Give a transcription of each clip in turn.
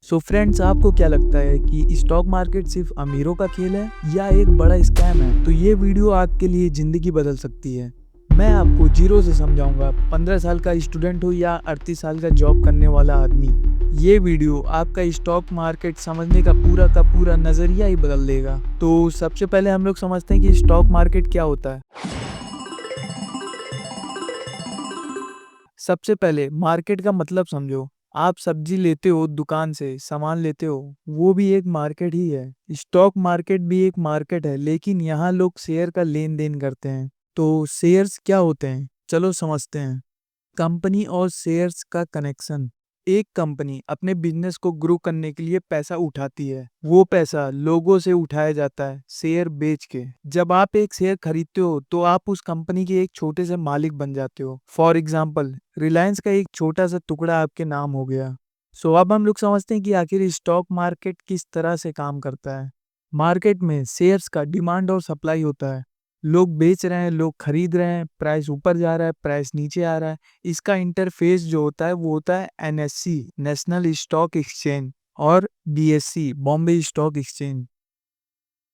So friends, आपको क्या लगता है कि स्टॉक मार्केट सिर्फ अमीरों का खेल है या एक बड़ा स्कैम है? तो ये वीडियो आपके लिए ज़िंदगी बदल सकती है। मैं आपको जीरो से समझाऊंगा, 15 साल का स्टूडेंट हो या 38 साल का जॉब करने वाला आदमी। ये वीडियो आपका स्टॉक मार्केट समझने का पूरा नज़रिया ही बदल देगा। तो सबसे पहले हम लोग समझते हैं कि स्टॉक मार्केट क्या होता है। सबसे पहले मार्केट का मतलब समझो। आप सब्जी लेते हो दुकान से, सामान लेते हो, वो भी एक मार्केट ही है। स्टॉक मार्केट भी एक मार्केट है, लेकिन यहाँ लोग शेयर का लेन देन करते हैं। तो शेयर्स क्या होते हैं, चलो समझते हैं। कंपनी और शेयर्स का कनेक्शन। एक कंपनी अपने बिजनेस को ग्रो करने के लिए पैसा उठाती है। वो पैसा लोगों से उठाया जाता है शेयर बेच के। जब आप एक शेयर खरीदते हो तो आप उस कंपनी के एक छोटे से मालिक बन जाते हो। फॉर एग्जाम्पल, रिलायंस का एक छोटा सा टुकड़ा आपके नाम हो गया। सो अब हम लोग समझते हैं कि आखिर स्टॉक मार्केट किस तरह से काम करता है। मार्केट में शेयर्स का डिमांड और सप्लाई होता है। लोग बेच रहे हैं, लोग खरीद रहे हैं, प्राइस ऊपर जा रहा है, प्राइस नीचे आ रहा है। इसका इंटरफेस जो होता है वो होता है एनएससी, नेशनल स्टॉक एक्सचेंज, और बीएससी, बॉम्बे स्टॉक एक्सचेंज।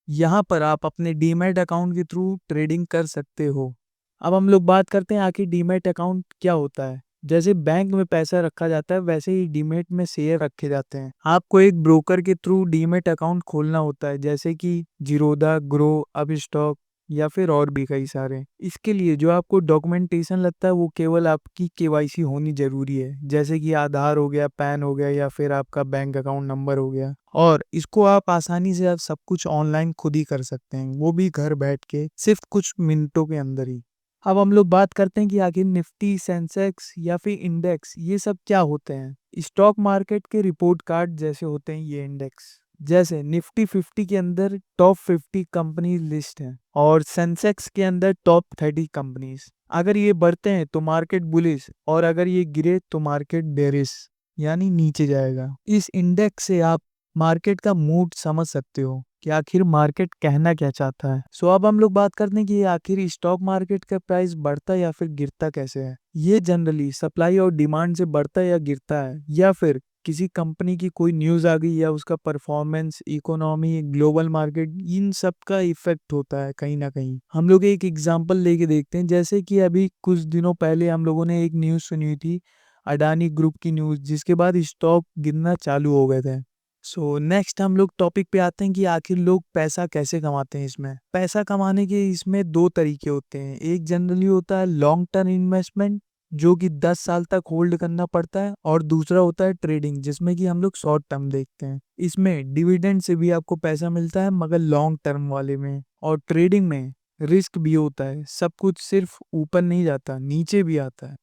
यहाँ पर आप अपने डीमैट अकाउंट के थ्रू ट्रेडिंग कर सकते हो। अब हम लोग बात करते हैं आखिर डीमैट अकाउंट क्या होता है। जैसे बैंक में पैसा रखा जाता है, वैसे ही डीमैट में शेयर रखे जाते हैं। आपको एक ब्रोकर के थ्रू डीमैट अकाउंट खोलना होता है, जैसे कि जीरोधा, ग्रो, अब स्टॉक या फिर और भी कई सारे। इसके लिए जो आपको डॉक्यूमेंटेशन लगता है वो केवल आपकी केवाईसी होनी जरूरी है, जैसे कि आधार हो गया, पैन हो गया, या फिर आपका बैंक अकाउंट नंबर हो गया। और इसको आप आसानी से आप सब कुछ ऑनलाइन खुद ही कर सकते हैं, वो भी घर बैठ के सिर्फ कुछ मिनटों के अंदर ही। अब हम लोग बात करते हैं कि आखिर निफ्टी, सेंसेक्स या फिर इंडेक्स ये सब क्या होते हैं। स्टॉक मार्केट के रिपोर्ट कार्ड जैसे होते हैं ये इंडेक्स। जैसे निफ्टी 50 के अंदर टॉप 50 कंपनी लिस्ट है, और सेंसेक्स के अंदर टॉप 30 कंपनीज। अगर ये बढ़ते हैं तो मार्केट बुलिश, और अगर ये गिरे तो मार्केट बेरिश, यानी नीचे जाएगा। इस इंडेक्स से आप मार्केट का मूड समझ सकते हो कि आखिर मार्केट कहना क्या चाहता है। सो अब हम लोग बात करते हैं कि आखिर स्टॉक मार्केट का प्राइस बढ़ता या फिर गिरता कैसे है। ये जनरली सप्लाई और डिमांड से बढ़ता या गिरता है, या फिर किसी कंपनी की कोई न्यूज़ आ गई या उसका परफॉर्मेंस, इकोनॉमी, ग्लोबल मार्केट, इन सब का इफेक्ट होता है कहीं ना कहीं। हम लोग एक एग्जांपल लेके देखते हैं, जैसे कि अभी कुछ दिनों पहले हम लोगों ने एक न्यूज़ सुनी थी, अडानी ग्रुप की न्यूज़, जिसके बाद स्टॉक गिरना चालू हो गए थे। सो नेक्स्ट हम लोग टॉपिक पे आते हैं कि आखिर लोग पैसा कैसे कमाते हैं। इसमें पैसा कमाने के इसमें दो तरीके होते हैं। एक जनरली होता है लॉन्ग टर्म इन्वेस्टमेंट, जो कि 10 साल तक होल्ड करना पड़ता है, और दूसरा होता है ट्रेडिंग, जिसमें कि हम लोग शॉर्ट टर्म देखते हैं। इसमें डिविडेंड से भी आपको पैसा मिलता है, मगर लॉन्ग टर्म वाले में। और ट्रेडिंग में रिस्क भी होता है, सब कुछ सिर्फ ऊपर नहीं जाता, नीचे भी आता है।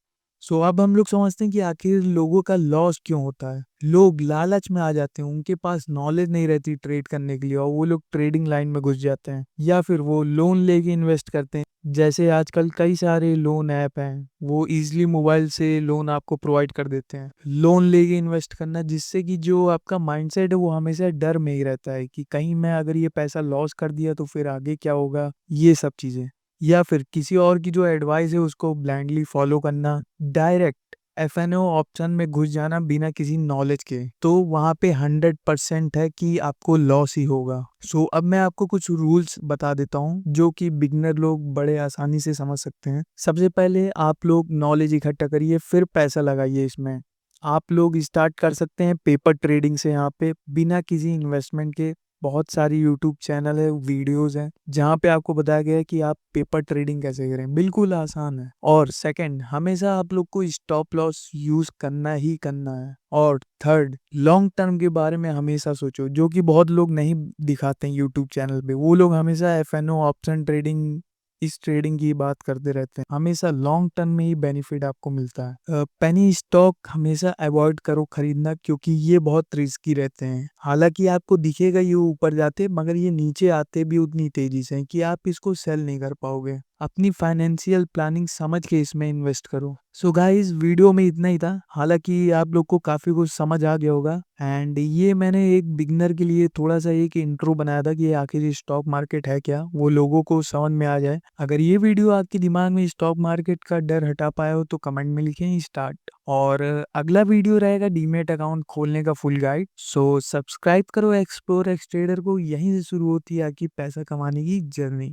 सो अब हम लोग समझते हैं कि आखिर लोगों का लॉस क्यों होता है। लोग लालच में आ जाते हैं, उनके पास नॉलेज नहीं रहती ट्रेड करने के लिए, और वो लोग ट्रेडिंग लाइन में घुस जाते हैं, या फिर वो लोन लेके इन्वेस्ट करते हैं। जैसे आजकल कई सारे लोन ऐप हैं, वो इजीली मोबाइल से लोन आपको प्रोवाइड कर देते हैं। लोन लेके इन्वेस्ट करना, जिससे कि जो आपका माइंडसेट है वो हमेशा डर में ही रहता है कि कहीं मैं अगर ये पैसा लॉस कर दिया तो फिर आगे क्या होगा, ये सब चीजें। या फिर किसी और की जो एडवाइस है उसको ब्लाइंडली फॉलो करना, डायरेक्ट एफएनओ ऑप्शन में घुस जाना बिना किसी नॉलेज के, तो वहाँ पे 100% है कि आपको लॉस ही होगा। सो अब मैं आपको कुछ रूल्स बता देता हूँ जो कि बिगनर लोग बड़े आसानी से समझ सकते हैं। सबसे पहले आप लोग नॉलेज इकट्ठा करिए, फिर पैसा लगाइए इसमें। आप लोग स्टार्ट कर सकते हैं पेपर ट्रेडिंग से, यहाँ पे बिना किसी इन्वेस्टमेंट के। बहुत सारी यूट्यूब चैनल है, वीडियोस हैं, जहाँ पे आपको बताया गया है कि आप पेपर ट्रेडिंग कैसे करें, बिल्कुल आसान है। और सेकंड, हमेशा आप लोग को स्टॉप लॉस यूज करना ही करना है। और थर्ड, लॉन्ग टर्म के बारे में हमेशा सोचो, जो कि बहुत लोग नहीं दिखाते हैं यूट्यूब चैनल पे। वो लोग हमेशा एफएनओ ऑप्शन ट्रेडिंग, इस ट्रेडिंग की बात करते रहते हैं। हमेशा लॉन्ग टर्म में ही बेनिफिट आपको मिलता है। पेनी स्टॉक हमेशा अवॉइड करो खरीदना, क्योंकि ये बहुत रिस्की रहते हैं। हालांकि आपको दिखेगा ये ऊपर जाते, मगर ये नीचे आते भी उतनी तेजी से हैं कि आप इसको सेल नहीं कर पाओगे। अपनी फाइनेंशियल प्लानिंग समझ के इसमें इन्वेस्ट करो। सो गाइस, वीडियो में इतना ही था। हालांकि आप लोग को काफ़ी कुछ समझ आ गया होगा, एंड ये मैंने एक बिगिनर के लिए थोड़ा सा एक इंट्रो बनाया था कि आखिर ये स्टॉक मार्केट है क्या, वो लोगों को समझ में आ जाए। अगर ये वीडियो आपके दिमाग में स्टॉक मार्केट का डर हटा पाया हो तो कमेंट में लिखें स्टार्ट। और अगला वीडियो रहेगा डीमेट अकाउंट खोलने का फुल गाइड। सो सब्सक्राइब करो एक्सप्लोर एक्स ट्रेडर को, यहीं से शुरू होती है आपकी पैसा कमाने की जर्नी।